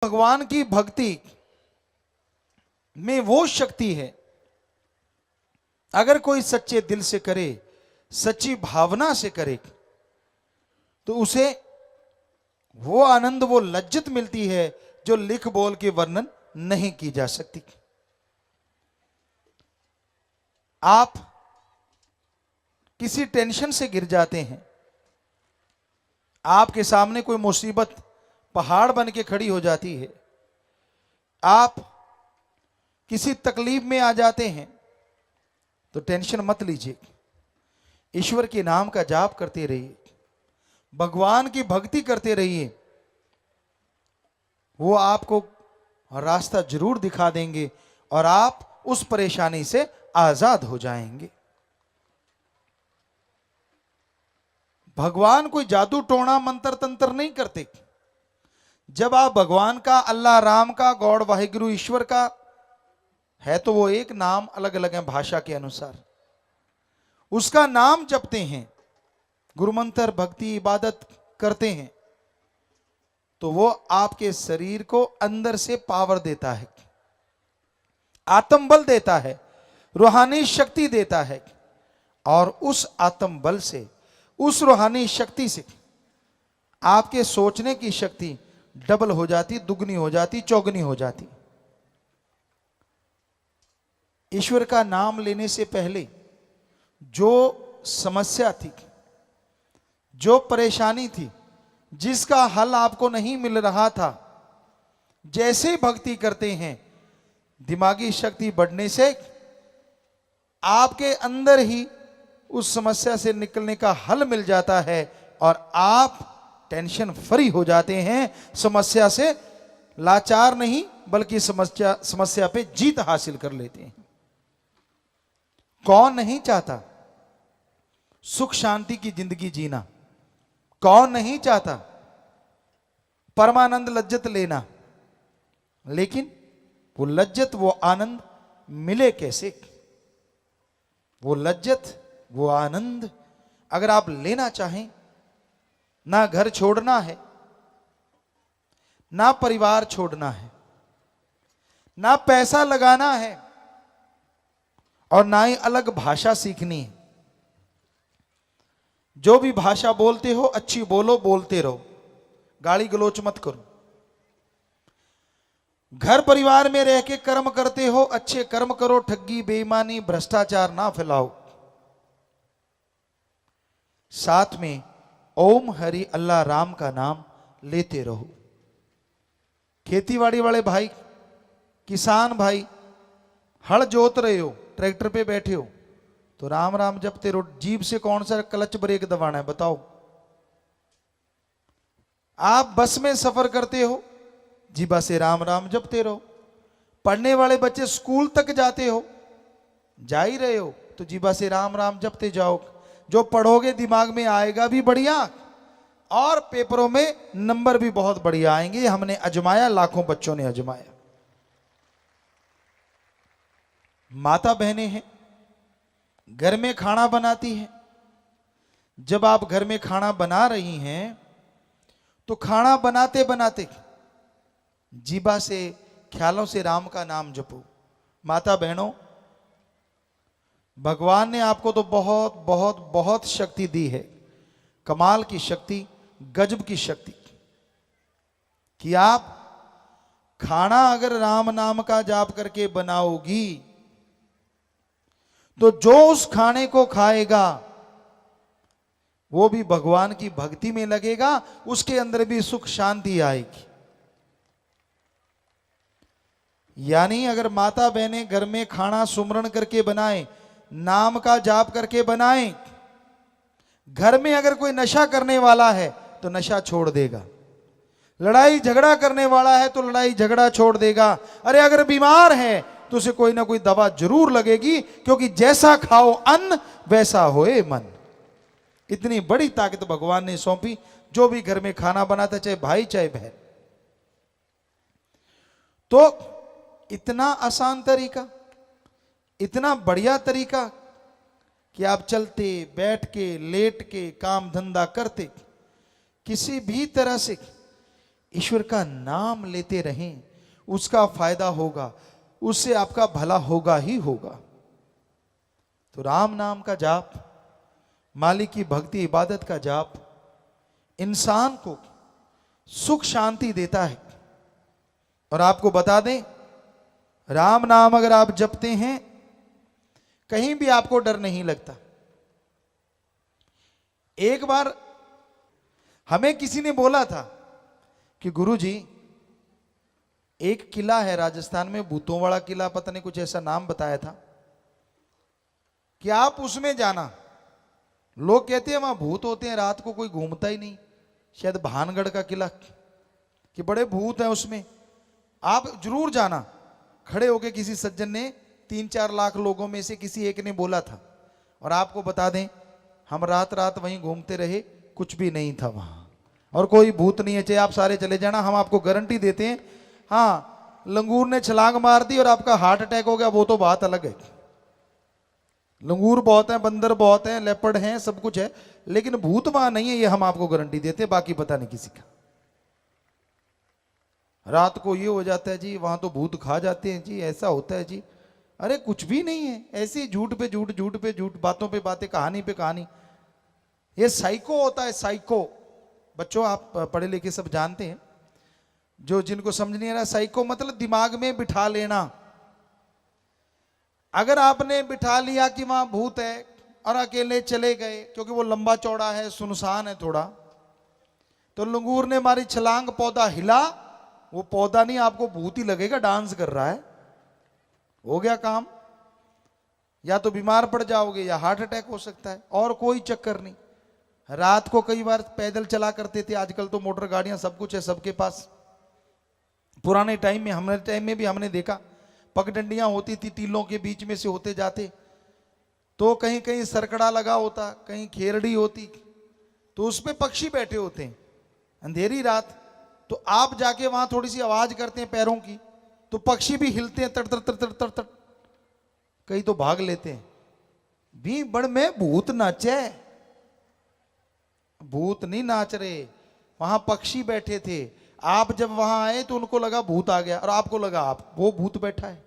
भगवान की भक्ति में वो शक्ति है, अगर कोई सच्चे दिल से करे, सच्ची भावना से करे, तो उसे वो आनंद, वो लज्जत मिलती है जो लिख बोल के वर्णन नहीं की जा सकती। आप किसी टेंशन से गिर जाते हैं, आपके सामने कोई मुसीबत पहाड़ बन के खड़ी हो जाती है, आप किसी तकलीफ में आ जाते हैं, तो टेंशन मत लीजिए। ईश्वर के नाम का जाप करते रहिए, भगवान की भक्ति करते रहिए, वो आपको रास्ता जरूर दिखा देंगे और आप उस परेशानी से आजाद हो जाएंगे। भगवान कोई जादू टोना मंत्र तंत्र नहीं करते। जब आप भगवान का, अल्लाह राम का, गॉड वाहिगुरु ईश्वर का है, तो वो एक नाम अलग अलग है भाषा के अनुसार, उसका नाम जपते हैं, गुरु मंत्र भक्ति इबादत करते हैं, तो वो आपके शरीर को अंदर से पावर देता है, आत्म बल देता है, रूहानी शक्ति देता है। और उस आत्म बल से, उस रूहानी शक्ति से आपके सोचने की शक्ति डबल हो जाती, दुगनी हो जाती, चौगनी हो जाती। ईश्वर का नाम लेने से पहले जो समस्या थी, जो परेशानी थी, जिसका हल आपको नहीं मिल रहा था, जैसे भक्ति करते हैं, दिमागी शक्ति बढ़ने से आपके अंदर ही उस समस्या से निकलने का हल मिल जाता है और आप टेंशन फ्री हो जाते हैं। समस्या से लाचार नहीं, बल्कि समस्या पे जीत हासिल कर लेते हैं। कौन नहीं चाहता सुख शांति की जिंदगी जीना? कौन नहीं चाहता परमानंद लज्जत लेना? लेकिन वो लज्जत, वो आनंद मिले कैसे? वो लज्जत, वो आनंद अगर आप लेना चाहें, ना घर छोड़ना है, ना परिवार छोड़ना है, ना पैसा लगाना है, और ना ही अलग भाषा सीखनी है। जो भी भाषा बोलते हो अच्छी बोलो, बोलते रहो, गाली गलोच मत करो। घर परिवार में रह के कर्म करते हो, अच्छे कर्म करो, ठगी बेईमानी भ्रष्टाचार ना फैलाओ। साथ में ओम हरि अल्लाह राम का नाम लेते रहो। खेतीबाड़ी वाले भाई, किसान भाई, हल जोत रहे हो, ट्रैक्टर पे बैठे हो, तो राम राम जपते रहो। जीभ से कौन सा क्लच ब्रेक दबाना है बताओ? आप बस में सफर करते हो, जीभा से राम राम जपते रहो। पढ़ने वाले बच्चे स्कूल तक जाते हो, जा ही रहे हो, तो जीभा से राम राम जपते जाओ। जो पढ़ोगे दिमाग में आएगा भी बढ़िया, और पेपरों में नंबर भी बहुत बढ़िया आएंगे। हमने अजमाया, लाखों बच्चों ने अजमाया। माता बहनें हैं, घर में खाना बनाती हैं। जब आप घर में खाना बना रही हैं, तो खाना बनाते बनाते जीभा से, ख्यालों से राम का नाम जपो। माता बहनों, भगवान ने आपको तो बहुत बहुत बहुत शक्ति दी है, कमाल की शक्ति, गजब की शक्ति, कि आप खाना अगर राम नाम का जाप करके बनाओगी, तो जो उस खाने को खाएगा वो भी भगवान की भक्ति में लगेगा, उसके अंदर भी सुख शांति आएगी। यानी अगर माता बहनें घर में खाना सुमरण करके बनाएं, नाम का जाप करके बनाएं, घर में अगर कोई नशा करने वाला है तो नशा छोड़ देगा, लड़ाई झगड़ा करने वाला है तो लड़ाई झगड़ा छोड़ देगा, अरे अगर बीमार है तो उसे कोई ना कोई दवा जरूर लगेगी, क्योंकि जैसा खाओ अन्न वैसा होए मन। इतनी बड़ी ताकत भगवान ने सौंपी। जो भी घर में खाना बनाता, चाहे भाई चाहे बहन, तो इतना आसान तरीका, इतना बढ़िया तरीका कि आप चलते, बैठ के, लेट के, काम धंधा करते, किसी भी तरह से ईश्वर का नाम लेते रहें, उसका फायदा होगा, उससे आपका भला होगा ही होगा। तो राम नाम का जाप, मालिक की भक्ति इबादत का जाप इंसान को सुख शांति देता है। और आपको बता दें, राम नाम अगर आप जपते हैं, कहीं भी आपको डर नहीं लगता। एक बार हमें किसी ने बोला था कि गुरुजी, एक किला है राजस्थान में, भूतों वाला किला, पता नहीं कुछ ऐसा नाम बताया था, कि आप उसमें जाना। लोग कहते हैं वहां भूत होते हैं, रात को कोई घूमता ही नहीं। शायद भानगढ़ का किला, कि बड़े भूत हैं उसमें, आप जरूर जाना। खड़े होके किसी सज्जन ने 3-4 लाख लोगों में से किसी एक ने बोला था। और आपको बता दें, हम रात रात वहीं घूमते रहे, कुछ भी नहीं था वहां, और कोई भूत नहीं है। चाहे आप सारे चले जाना, हम आपको गारंटी देते हैं। हाँ, लंगूर ने छलांग मार दी और आपका हार्ट अटैक हो गया, वो तो बात अलग है। लंगूर बहुत है, बंदर बहुत है, लेपर्ड हैं, सब कुछ है, लेकिन भूत वहां नहीं है, ये हम आपको गारंटी देते हैं। बाकी पता नहीं किसी का। रात को ये हो जाता है जी, वहां तो भूत खा जाते हैं जी, ऐसा होता है जी। अरे कुछ भी नहीं है, ऐसे झूठ पे झूठ, झूठ पे झूठ, बातों पे बातें, कहानी पे कहानी। ये साइको होता है, साइको। बच्चों, आप पढ़े लिखे सब जानते हैं। जो जिनको समझ नहीं आ रहा, साइको मतलब दिमाग में बिठा लेना। अगर आपने बिठा लिया कि वहां भूत है और अकेले चले गए, क्योंकि वो लंबा चौड़ा है, सुनसान है थोड़ा, तो लंगूर ने मारी छलांग, पौधा हिला, वो पौधा नहीं, आपको भूत ही लगेगा डांस कर रहा है। हो गया काम। या तो बीमार पड़ जाओगे या हार्ट अटैक हो सकता है, और कोई चक्कर नहीं। रात को कई बार पैदल चला करते थे, आजकल तो मोटर गाड़ियां सब कुछ है सबके पास। पुराने टाइम में, हमारे टाइम में भी हमने देखा, पगडंडियां होती थी, टीलों के बीच में से होते जाते, तो कहीं कहीं सरकड़ा लगा होता, कहीं खेरड़ी होती, तो उसमें पक्षी बैठे होते हैं। अंधेरी रात, तो आप जाके वहां थोड़ी सी आवाज करते हैं पैरों की, तो पक्षी भी हिलते हैं, तड़ तड़ तड़ तड़ तड़ तड़, कई तो भाग लेते हैं। भी बड़ में भूत नाचे, भूत नहीं नाच रहे, वहां पक्षी बैठे थे। आप जब वहां आए तो उनको लगा भूत आ गया, और आपको लगा आप वो भूत बैठा है।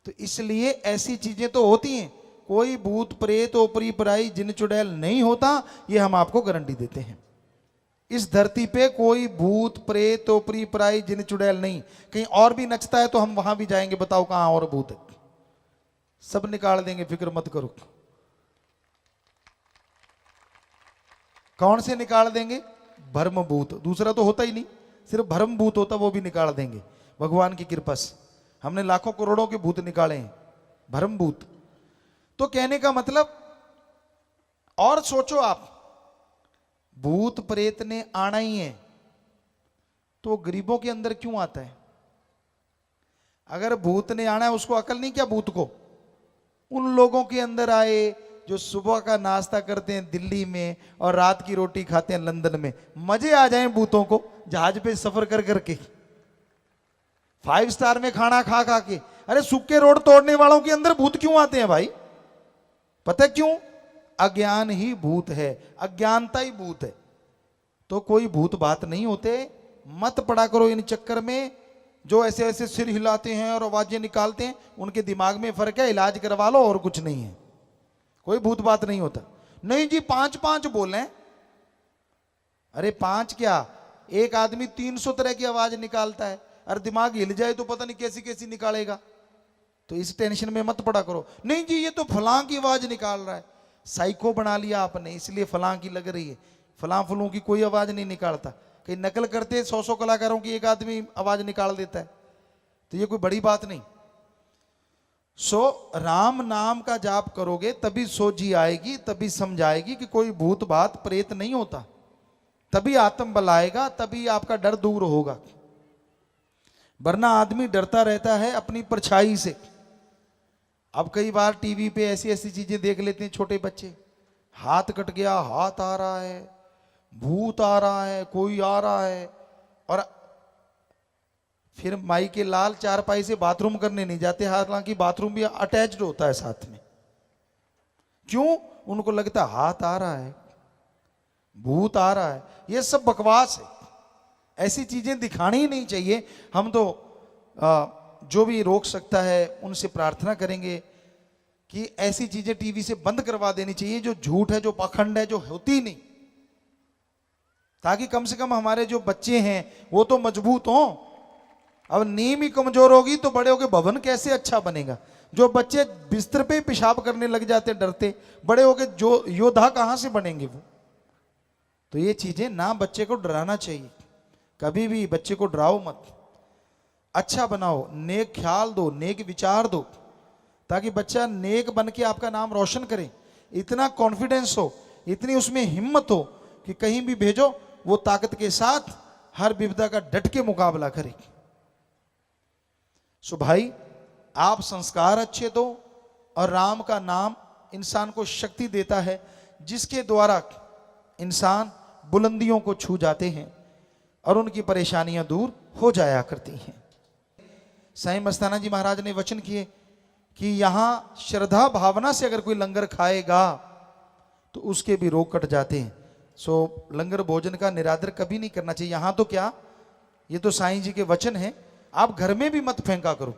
तो इसलिए ऐसी चीजें तो होती हैं। कोई भूत प्रेत ओपरी पराई जिन चुड़ैल नहीं होता, ये हम आपको गारंटी देते हैं। इस धरती पे कोई भूत प्रेत ओपरी पराई जिन चुड़ैल नहीं। कहीं और भी नचता है तो हम वहां भी जाएंगे, बताओ कहां और भूत है, सब निकाल देंगे, फिक्र मत करो। कौन से निकाल देंगे? भ्रम भूत, दूसरा तो होता ही नहीं, सिर्फ भ्रम भूत होता, वो भी निकाल देंगे भगवान की कृपा से। हमने लाखों करोड़ों के भूत निकाले हैं, भ्रम भूत। तो कहने का मतलब, और सोचो आप, भूत प्रेत ने आना ही है तो गरीबों के अंदर क्यों आता है? अगर भूत ने आना है, उसको अकल नहीं क्या भूत को? उन लोगों के अंदर आए जो सुबह का नाश्ता करते हैं दिल्ली में और रात की रोटी खाते हैं लंदन में। मजे आ जाएं भूतों को जहाज पे सफर कर करके, 5 स्टार में खाना खा खा के। अरे सूखे रोड तोड़ने वालों के अंदर भूत क्यों आते हैं भाई? पता है क्यों? अज्ञान ही भूत है, अज्ञानता ही भूत है। तो कोई भूत बात नहीं होते, मत पड़ा करो इन चक्कर में। जो ऐसे ऐसे सिर हिलाते हैं और आवाजें निकालते हैं, उनके दिमाग में फर्क है, इलाज करवा लो, और कुछ नहीं है। कोई भूत बात नहीं होता। नहीं जी 5-5 बोले, अरे 5 क्या, एक आदमी 300 तरह की आवाज निकालता है, और दिमाग हिल जाए तो पता नहीं कैसी कैसी निकालेगा। तो इस टेंशन में मत पड़ा करो। नहीं जी ये तो फलां की आवाज निकाल रहा है, साइको बना लिया आपने, इसलिए फलां की लग रही है। फलां फलूं की कोई आवाज नहीं निकालता। कहीं नकल करते 100 कलाकारों की एक आदमी आवाज निकाल देता है, तो ये कोई बड़ी बात नहीं। सो राम नाम का जाप करोगे तभी सोझी आएगी, तभी समझ आएगी कि कोई भूत बात प्रेत नहीं होता, तभी आत्म बल आएगा, तभी आपका डर दूर होगा। वरना आदमी डरता रहता है अपनी परछाई से। अब कई बार टीवी पे ऐसी ऐसी चीजें देख लेते हैं छोटे बच्चे, हाथ कट गया, हाथ आ रहा है, भूत आ रहा है, कोई आ रहा है, और फिर माई के लाल चारपाई से बाथरूम करने नहीं जाते, हालांकि बाथरूम भी अटैच्ड होता है साथ में। क्यों? उनको लगता है हाथ आ रहा है, भूत आ रहा है। ये सब बकवास है, ऐसी चीजें दिखानी ही नहीं चाहिए। हम तो जो भी रोक सकता है उनसे प्रार्थना करेंगे कि ऐसी चीजें टीवी से बंद करवा देनी चाहिए, जो झूठ है, जो पाखंड है, जो होती नहीं, ताकि कम से कम हमारे जो बच्चे हैं वो तो मजबूत हों। अब नींव ही कमजोर होगी तो बड़े होके भवन कैसे अच्छा बनेगा। जो बच्चे बिस्तर पे पेशाब करने लग जाते डरते, बड़े होके जो योद्धा कहां से बनेंगे वो। तो ये चीजें ना, बच्चे को डराना चाहिए, कभी भी बच्चे को डराओ मत, अच्छा बनाओ, नेक ख्याल दो, नेक विचार दो, ताकि बच्चा नेक बन के आपका नाम रोशन करे। इतना कॉन्फिडेंस हो, इतनी उसमें हिम्मत हो कि कहीं भी भेजो वो ताकत के साथ हर विपदा का डट के मुकाबला करे। सो भाई, आप संस्कार अच्छे दो, और राम का नाम इंसान को शक्ति देता है, जिसके द्वारा इंसान बुलंदियों को छू जाते हैं और उनकी परेशानियां दूर हो जाया करती हैं। साईं मस्ताना जी महाराज ने वचन किए कि यहां श्रद्धा भावना से अगर कोई लंगर खाएगा तो उसके भी रोग कट जाते हैं। सो लंगर भोजन का निरादर कभी नहीं करना चाहिए। यहां तो क्या, ये तो साईं जी के वचन हैं, आप घर में भी मत फेंका करो,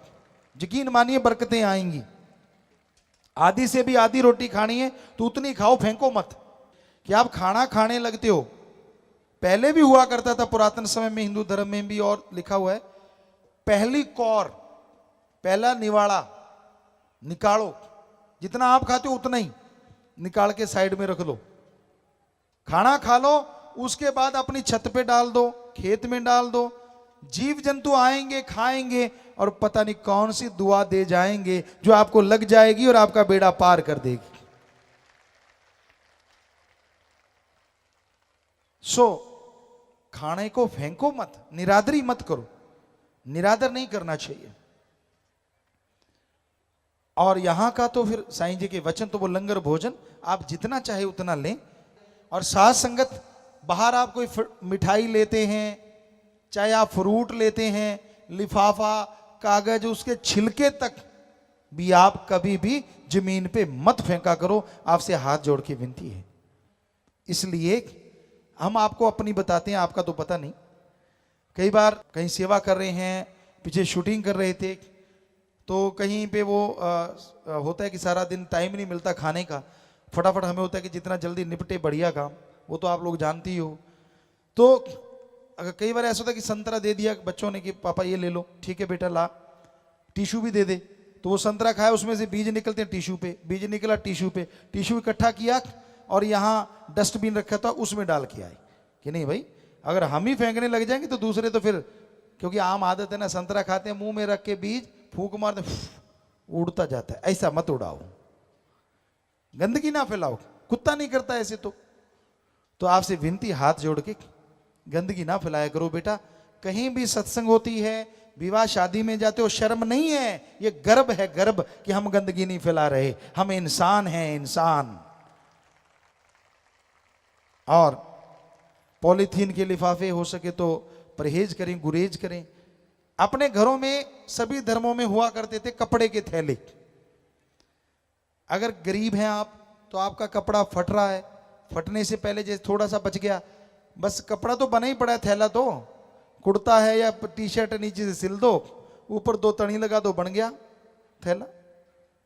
यकीन मानिए बरकतें आएंगी। आधी से भी आधी रोटी खानी है तो उतनी खाओ, फेंको मत। कि आप खाना खाने लगते हो, पहले भी हुआ करता था पुरातन समय में, हिंदू धर्म में भी, और लिखा हुआ है पहली कौर, पहला निवाड़ा निकालो, जितना आप खाते हो उतना ही निकाल के साइड में रख लो, खाना खा लो, उसके बाद अपनी छत पे डाल दो, खेत में डाल दो। जीव जंतु आएंगे, खाएंगे, और पता नहीं कौन सी दुआ दे जाएंगे जो आपको लग जाएगी और आपका बेड़ा पार कर देगी। सो खाने को फेंको मत, निरादरी मत करो, निरादर नहीं करना चाहिए। और यहां का तो फिर साईं जी के वचन, तो वो लंगर भोजन आप जितना चाहे उतना लें। और साथ संगत, बाहर आप कोई मिठाई लेते हैं, चाहे आप फ्रूट लेते हैं, लिफाफा, कागज, उसके छिलके तक भी आप कभी भी जमीन पे मत फेंका करो, आपसे हाथ जोड़ के विनती है। इसलिए हम आपको अपनी बताते हैं, आपका तो पता नहीं। कई बार कहीं सेवा कर रहे हैं, पीछे शूटिंग कर रहे थे, तो कहीं पे वो होता है कि सारा दिन टाइम नहीं मिलता खाने का, फटाफट हमें होता है कि जितना जल्दी निपटे बढ़िया काम, वो तो आप लोग जानते ही हो। तो अगर कई बार ऐसा होता है कि संतरा दे दिया बच्चों ने कि पापा ये ले लो, ठीक है बेटा ला, टिश्यू भी दे दे, तो वो संतरा खाया, उसमें से बीज निकलते हैं टिश्यू पे, बीज निकला टिश्यू पे, टिश्यू इकट्ठा किया और यहाँ डस्टबिन रखा था उसमें डाल के आए कि नहीं भाई, अगर हम ही फेंकने लग जाएंगे तो दूसरे तो फिर, क्योंकि आम आदत है ना, संतरा खाते हैं मुंह में रख के बीज फूंक मारते उड़ता जाता है, ऐसा मत उड़ाओ, गंदगी ना फैलाओ, कुत्ता नहीं करता ऐसे। तो आपसे विनती, हाथ जोड़ के गंदगी ना फैलाया करो बेटा। कहीं भी सत्संग होती है, विवाह शादी में जाते हो, शर्म नहीं है, ये गर्व है, गर्व कि हम गंदगी नहीं फैला रहे, हम इंसान हैं, इंसान। और पॉलीथीन के लिफाफे हो सके तो परहेज करें, गुरेज करें। अपने घरों में सभी धर्मों में हुआ करते थे कपड़े के थैले। अगर गरीब हैं आप, तो आपका कपड़ा फट रहा है, फटने से पहले जैसे थोड़ा सा बच गया, बस कपड़ा तो बना ही पड़ा है, थैला तो कुर्ता है या टी शर्ट नीचे से सिल दो, ऊपर 2 तणी लगा दो, बन गया थैला।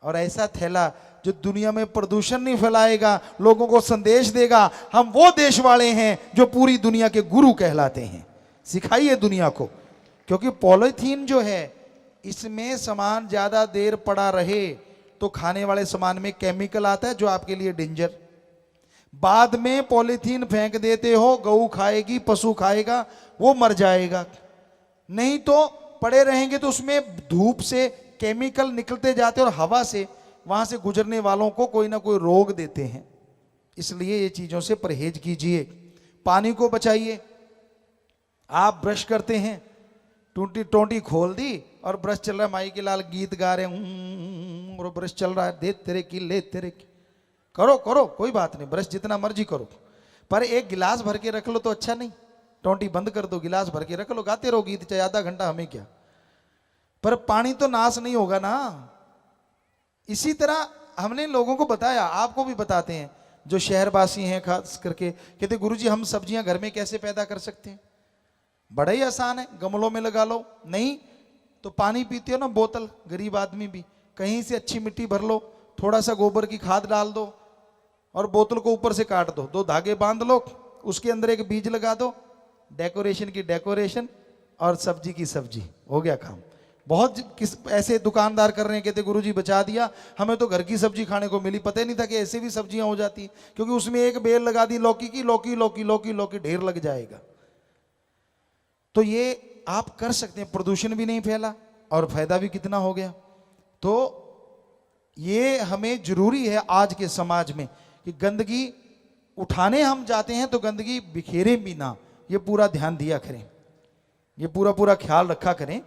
और ऐसा थैला जो दुनिया में प्रदूषण नहीं फैलाएगा, लोगों को संदेश देगा, हम वो देश वाले हैं जो पूरी दुनिया के गुरु कहलाते हैं। सिखाइए दुनिया को, क्योंकि पॉलीथीन जो है, इसमें सामान ज्यादा देर पड़ा रहे तो खाने वाले सामान में केमिकल आता है जो आपके लिए डेंजर। बाद में पॉलीथीन फेंक देते हो, गऊ खाएगी, पशु खाएगा, वो मर जाएगा। नहीं तो पड़े रहेंगे तो उसमें धूप से केमिकल निकलते जाते और हवा से वहां से गुजरने वालों को कोई ना कोई रोग देते हैं। इसलिए ये चीजों से परहेज कीजिए। पानी को बचाइए। आप ब्रश करते हैं, टोंटी खोल दी और ब्रश चल रहा है, माई के लाल गीत गा रहे हैं और ब्रश चल रहा है, दे तेरे की ले तेरे की, करो करो कोई बात नहीं, ब्रश जितना मर्जी करो, पर एक गिलास भर के रख लो तो अच्छा नहीं। टोंटी बंद कर दो, गिलास भर के रख लो, गाते रहो गीत, चाहे आधा घंटा, हमें क्या, पर पानी तो नाश नहीं होगा ना। इसी तरह हमने लोगों को बताया, आपको भी बताते हैं, जो शहरवासी हैं खास करके, कहते गुरुजी हम सब्जियां घर में कैसे पैदा कर सकते हैं। बड़ा ही आसान है, गमलों में लगा लो। नहीं तो पानी पीते हो ना बोतल, गरीब आदमी भी, कहीं से अच्छी मिट्टी भर लो, थोड़ा सा गोबर की खाद डाल दो और बोतल को ऊपर से काट दो, 2 धागे बांध लो, उसके अंदर एक बीज लगा दो, डेकोरेशन की डेकोरेशन और सब्जी की सब्जी, हो गया काम। बहुत किस ऐसे दुकानदार कर रहे हैं, कहते गुरुजी बचा दिया, हमें तो घर की सब्जी खाने को मिली, पता ही नहीं था कि ऐसे भी सब्जियां हो जाती, क्योंकि उसमें एक बेल लगा दी लौकी की, लौकी लौकी लौकी लौकी ढेर लग जाएगा। तो ये आप कर सकते हैं, प्रदूषण भी नहीं फैला और फायदा भी कितना हो गया। तो ये हमें जरूरी है आज के समाज में कि गंदगी उठाने हम जाते हैं तो गंदगी बिखेरें भी ना, ये पूरा ध्यान दिया करें, ये पूरा ख्याल रखा करें।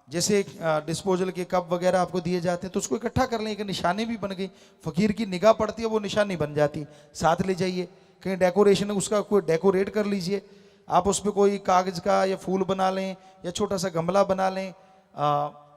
जैसे डिस्पोजल के कप वगैरह आपको दिए जाते हैं तो उसको इकट्ठा कर लें, एक निशानी भी बन गई, फकीर की निगाह पड़ती है वो निशानी बन जाती, साथ ले जाइए। कहीं डेकोरेशन उसका कोई डेकोरेट कर लीजिए आप, उस पर कोई कागज का या फूल बना लें या छोटा सा गमला बना लें।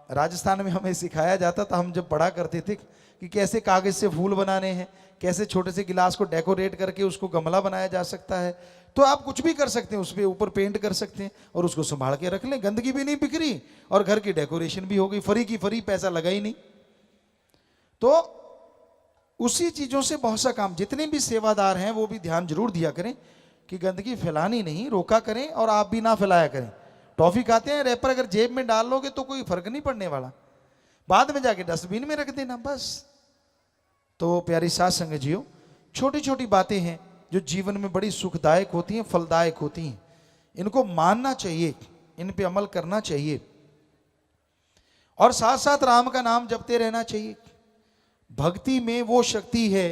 राजस्थान में हमें सिखाया जाता था, हम जब पढ़ा करते थे कि कैसे कागज से फूल बनाने हैं, कैसे छोटे से गिलास को डेकोरेट करके उसको गमला बनाया जा सकता है। तो आप कुछ भी कर सकते हैं, उस पर ऊपर पेंट कर सकते हैं और उसको संभाल के रख लें, गंदगी भी नहीं बिखरी और घर की डेकोरेशन भी हो गई, फ्री की फ्री, पैसा लगा ही नहीं। तो उसी चीजों से बहुत सा काम, जितने भी सेवादार हैं वो भी ध्यान जरूर दिया करें कि गंदगी फैलानी नहीं, रोका करें और आप भी ना फैलाया करें। टॉफी खाते हैं, रैपर अगर जेब में डाल लोगे तो कोई फर्क नहीं पड़ने वाला, बाद में जाके डस्टबिन में रख देना बस। तो प्यारी साथ संगत जियो, छोटी छोटी बातें हैं जो जीवन में बड़ी सुखदायक होती हैं, फलदायक होती हैं, इनको मानना चाहिए, इन पे अमल करना चाहिए और साथ साथ राम का नाम जपते रहना चाहिए। भक्ति में वो शक्ति है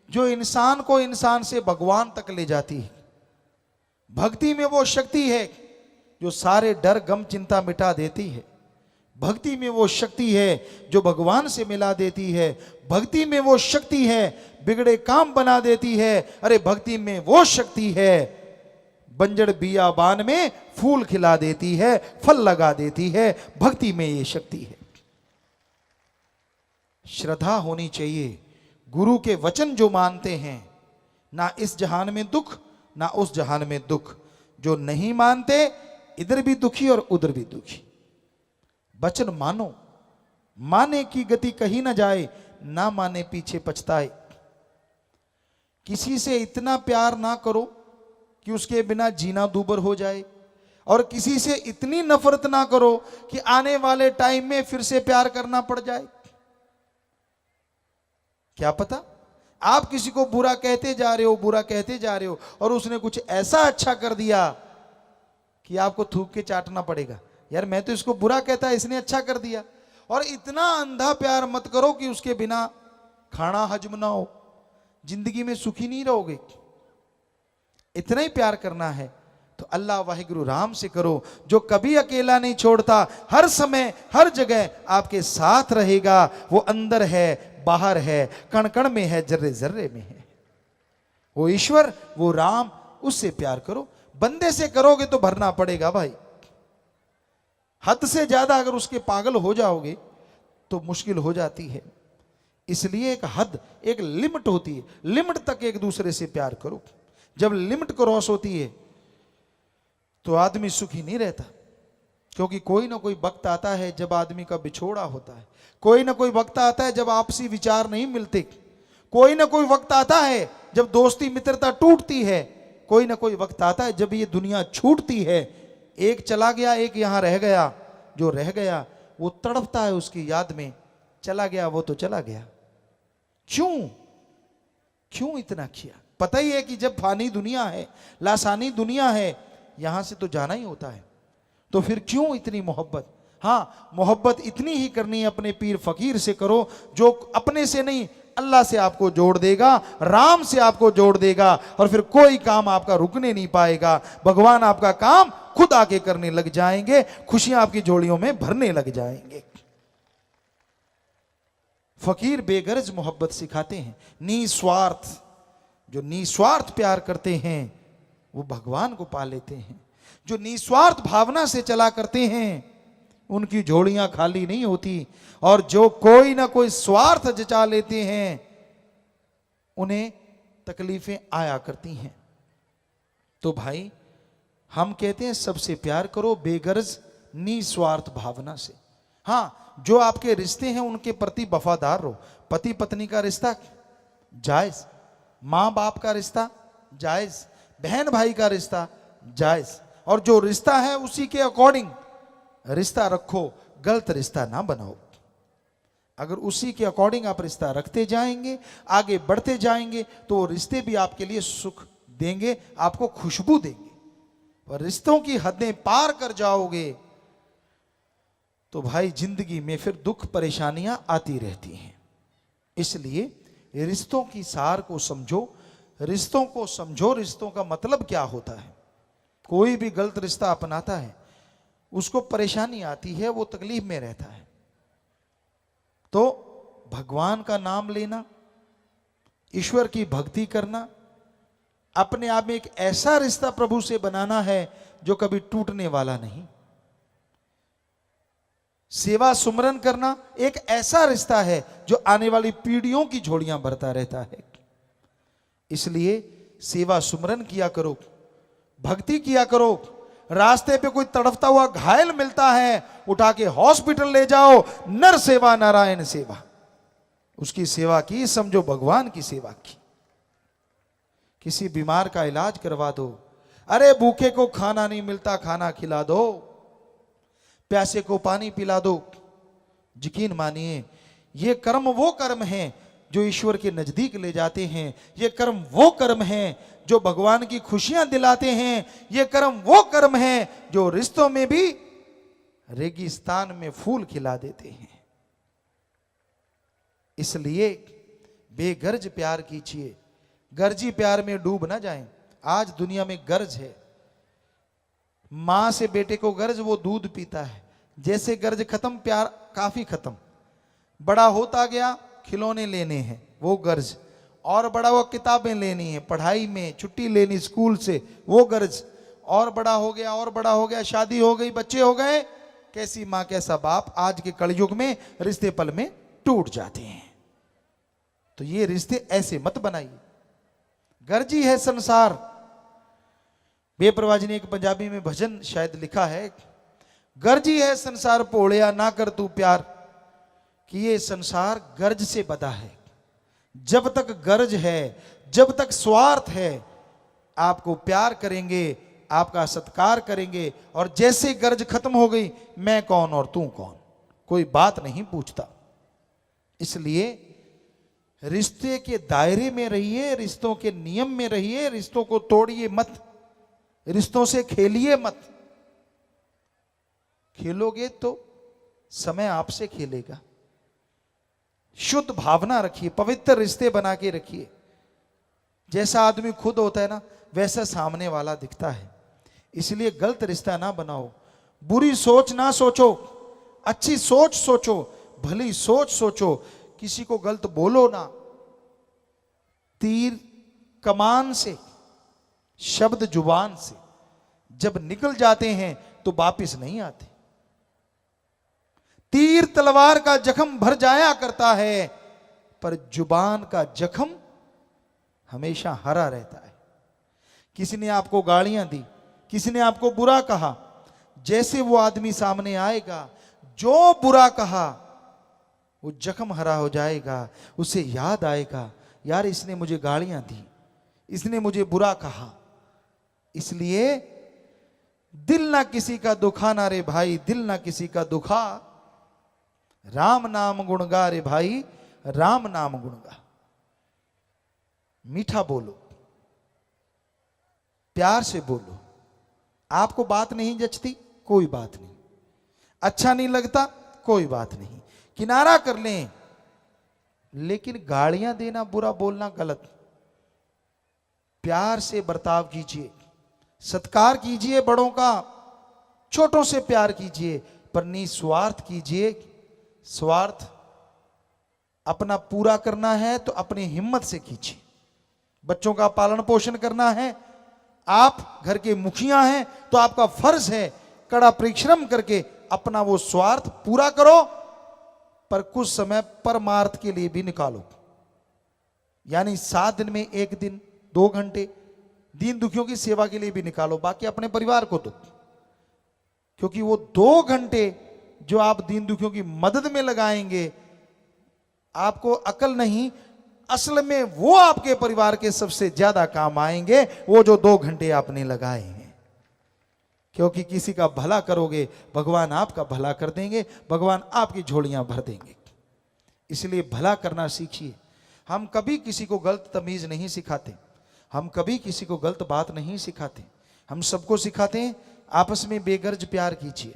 जो इंसान को इंसान से भगवान तक ले जाती है। भक्ति में वो शक्ति है जो सारे डर गम चिंता मिटा देती है। भक्ति में वो शक्ति है जो भगवान से मिला देती है। भक्ति में वो शक्ति है बिगड़े काम बना देती है। अरे भक्ति में वो शक्ति है बंजर बियाबान में फूल खिला देती है, फल लगा देती है। भक्ति में ये शक्ति है। श्रद्धा होनी चाहिए। गुरु के वचन जो मानते हैं, ना इस जहान में दुख ना उस जहान में दुख। जो नहीं मानते, इधर भी दुखी और उधर भी दुखी। वचन मानो, माने की गति कहीं ना जाए, ना माने पीछे पछताए। किसी से इतना प्यार ना करो कि उसके बिना जीना दूभर हो जाए, और किसी से इतनी नफरत ना करो कि आने वाले टाइम में फिर से प्यार करना पड़ जाए। क्या पता आप किसी को बुरा कहते जा रहे हो, बुरा कहते जा रहे हो, और उसने कुछ ऐसा अच्छा कर दिया कि आपको थूक के चाटना पड़ेगा, यार मैं तो इसको बुरा कहता, इसने अच्छा कर दिया। और इतना अंधा प्यार मत करो कि उसके बिना खाना हजम ना हो, जिंदगी में सुखी नहीं रहोगे। इतना ही प्यार करना है तो अल्लाह वाहिगुरु राम से करो, जो कभी अकेला नहीं छोड़ता, हर समय हर जगह आपके साथ रहेगा। वो अंदर है, बाहर है, कण कण में है, जर्रे जर्रे में है। वो ईश्वर, वो राम, उससे प्यार करो। बंदे से करोगे तो भरना पड़ेगा भाई। हद से ज्यादा अगर उसके पागल हो जाओगे तो मुश्किल हो जाती है। इसलिए एक हद, एक लिमिट होती है, लिमिट तक एक दूसरे से प्यार करो। जब लिमिट क्रॉस होती है तो आदमी सुखी नहीं रहता, क्योंकि कोई ना कोई वक्त आता है जब आदमी का बिछोड़ा होता है, कोई ना कोई वक्त आता है जब आपसी विचार नहीं मिलते, कोई ना कोई वक्त आता है जब दोस्ती मित्रता टूटती है, कोई ना कोई वक्त आता है जब ये दुनिया छूटती है। एक चला गया, एक यहां रह गया। जो रह गया वो तड़पता है उसकी याद में, चला गया वो तो चला गया। क्यों इतना किया? पता ही है कि जब फानी दुनिया है, लासानी दुनिया है, यहां से तो जाना ही होता है, तो फिर क्यों इतनी मोहब्बत? हाँ, मोहब्बत इतनी ही करनी है अपने पीर फकीर से करो, जो अपने से नहीं अल्लाह से आपको जोड़ देगा, राम से आपको जोड़ देगा, और फिर कोई काम आपका रुकने नहीं पाएगा। भगवान आपका काम खुद आके करने लग जाएंगे, खुशियां आपकी झोलियों में भरने लग जाएंगे। फकीर बेगरज मोहब्बत सिखाते हैं, निस्वार्थ। जो निस्वार्थ प्यार करते हैं वो भगवान को पा लेते हैं। जो निस्वार्थ भावना से चला करते हैं उनकी झोलियां खाली नहीं होती, और जो कोई ना कोई स्वार्थ जचा लेते हैं उन्हें तकलीफें आया करती हैं। तो भाई हम कहते हैं सबसे प्यार करो बेगर्ज निस्वार्थ भावना से। हाँ, जो आपके रिश्ते हैं उनके प्रति वफादार रहो। पति पत्नी का रिश्ता जायज, माँ बाप का रिश्ता जायज, बहन भाई का रिश्ता जायज, और जो रिश्ता है उसी के अकॉर्डिंग रिश्ता रखो, गलत रिश्ता ना बनाओ। अगर उसी के अकॉर्डिंग आप रिश्ता रखते जाएंगे, आगे बढ़ते जाएंगे, तो वो रिश्ते भी आपके लिए सुख देंगे, आपको खुशबू देंगे। पर रिश्तों की हदें पार कर जाओगे तो भाई जिंदगी में फिर दुख परेशानियां आती रहती हैं। इसलिए रिश्तों की सार को समझो, रिश्तों को समझो, रिश्तों का मतलब क्या होता है। कोई भी गलत रिश्ता अपनाता है उसको परेशानी आती है, वो तकलीफ में रहता है। तो भगवान का नाम लेना, ईश्वर की भक्ति करना, अपने आप में एक ऐसा रिश्ता प्रभु से बनाना है जो कभी टूटने वाला नहीं। सेवा सुमरन करना एक ऐसा रिश्ता है जो आने वाली पीढ़ियों की झोलियां भरता रहता है। इसलिए सेवा सुमरन किया करो, भक्ति किया करो। रास्ते पे कोई तड़पता हुआ घायल मिलता है, उठा के हॉस्पिटल ले जाओ, नर सेवा नारायण सेवा, उसकी सेवा की समझो भगवान की सेवा की। किसी बीमार का इलाज करवा दो, अरे भूखे को खाना नहीं मिलता खाना खिला दो, प्यासे को पानी पिला दो। यकीन मानिए ये कर्म वो कर्म हैं जो ईश्वर के नजदीक ले जाते हैं। ये कर्म वो कर्म हैं जो भगवान की खुशियां दिलाते हैं। ये कर्म वो कर्म हैं जो रिश्तों में भी रेगिस्तान में फूल खिला देते हैं। इसलिए बेगर्ज प्यार कीजिए, गर्जी प्यार में डूब ना जाएं। आज दुनिया में गर्ज है, मां से बेटे को गर्ज, वो दूध पीता है। जैसे गर्ज खत्म, प्यार काफी खत्म। बड़ा होता गया, खिलौने लेने हैं, वो गर्ज। और बड़ा हुआ किताबें लेनी है, पढ़ाई में छुट्टी लेनी स्कूल से, वो गर्ज। और बड़ा हो गया, और बड़ा हो गया, शादी हो गई, बच्चे हो गए, कैसी मां कैसा बाप। आज के कलयुग में रिश्ते पल में टूट जाते हैं। तो ये रिश्ते ऐसे मत बनाइए। गर्जी है संसार। बेपरवाह जी ने एक पंजाबी में भजन शायद लिखा है, गर्जी है संसार पोड़िया ना कर तू प्यार, कि ये संसार गर्ज से बधा है। जब तक गर्ज है, जब तक स्वार्थ है, आपको प्यार करेंगे, आपका सत्कार करेंगे, और जैसे गर्ज खत्म हो गई, मैं कौन और तू कौन, कोई बात नहीं पूछता। इसलिए रिश्ते के दायरे में रहिए, रिश्तों के नियम में रहिए, रिश्तों को तोड़िए मत, रिश्तों से खेलिए मत। खेलोगे तो समय आपसे खेलेगा। शुद्ध भावना रखिए, पवित्र रिश्ते बना के रखिए। जैसा आदमी खुद होता है ना, वैसा सामने वाला दिखता है। इसलिए गलत रिश्ता ना बनाओ, बुरी सोच ना सोचो, अच्छी सोच सोचो, भली सोच सोचो। किसी को गलत बोलो ना। तीर कमान से, शब्द जुबान से जब निकल जाते हैं तो वापिस नहीं आते। तीर तलवार का जख्म भर जाया करता है, पर जुबान का जख्म हमेशा हरा रहता है। किसी ने आपको गालियां दी, किसी ने आपको बुरा कहा, जैसे वो आदमी सामने आएगा, जो बुरा कहा वो जख्म हरा हो जाएगा। उसे याद आएगा, यार इसने मुझे गालियां दी, इसने मुझे बुरा कहा। इसलिए दिल ना किसी का दुखाना रे भाई, दिल ना किसी का दुखा, राम नाम गुण गा रे भाई, राम नाम गुण गा। मीठा बोलो, प्यार से बोलो। आपको बात नहीं जचती, कोई बात नहीं, अच्छा नहीं लगता, कोई बात नहीं, किनारा कर लें। लेकिन गालियां देना, बुरा बोलना गलत। प्यार से बर्ताव कीजिए, सत्कार कीजिए बड़ों का, छोटों से प्यार कीजिए, पर निस्वार्थ कीजिए। स्वार्थ अपना पूरा करना है तो अपनी हिम्मत से कीजिए। बच्चों का पालन पोषण करना है, आप घर के मुखिया हैं तो आपका फर्ज है कड़ा परिश्रम करके अपना वो स्वार्थ पूरा करो, पर कुछ समय परमार्थ के लिए भी निकालो। यानी 7 दिन में 1 दिन 2 घंटे दीन दुखियों की सेवा के लिए भी निकालो, बाकी अपने परिवार को दो। क्योंकि वो 2 घंटे जो आप दीन दुखियों की मदद में लगाएंगे, आपको अकल नहीं, असल में वो आपके परिवार के सबसे ज्यादा काम आएंगे, वो जो 2 घंटे आपने लगाए हैं। क्योंकि किसी का भला करोगे, भगवान आपका भला कर देंगे, भगवान आपकी झोलियां भर देंगे। इसलिए भला करना सीखिए। हम कभी किसी को गलत तमीज नहीं सिखाते, हम कभी किसी को गलत बात नहीं सिखाते। हम सबको सिखाते हैं आपस में बेगर्ज प्यार कीजिए,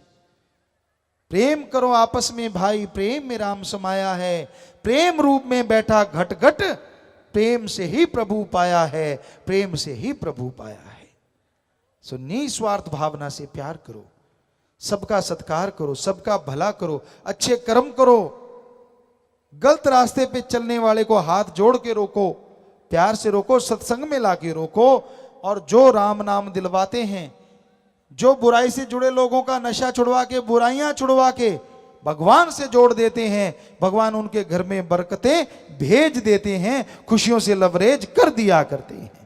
प्रेम करो आपस में भाई, प्रेम में राम समाया है, प्रेम रूप में बैठा घट घट, प्रेम से ही प्रभु पाया है, प्रेम से ही प्रभु पाया है। सो निस्वार्थ भावना से प्यार करो, सबका सत्कार करो, सबका भला करो, अच्छे कर्म करो। गलत रास्ते पे चलने वाले को हाथ जोड़ के रोको, प्यार से रोको, सत्संग में लाके रोको। और जो राम नाम दिलवाते हैं, जो बुराई से जुड़े लोगों का नशा छुड़वा के, बुराइयां छुड़वा के भगवान से जोड़ देते हैं, भगवान उनके घर में बरकतें भेज देते हैं, खुशियों से लवरेज कर दिया करते हैं।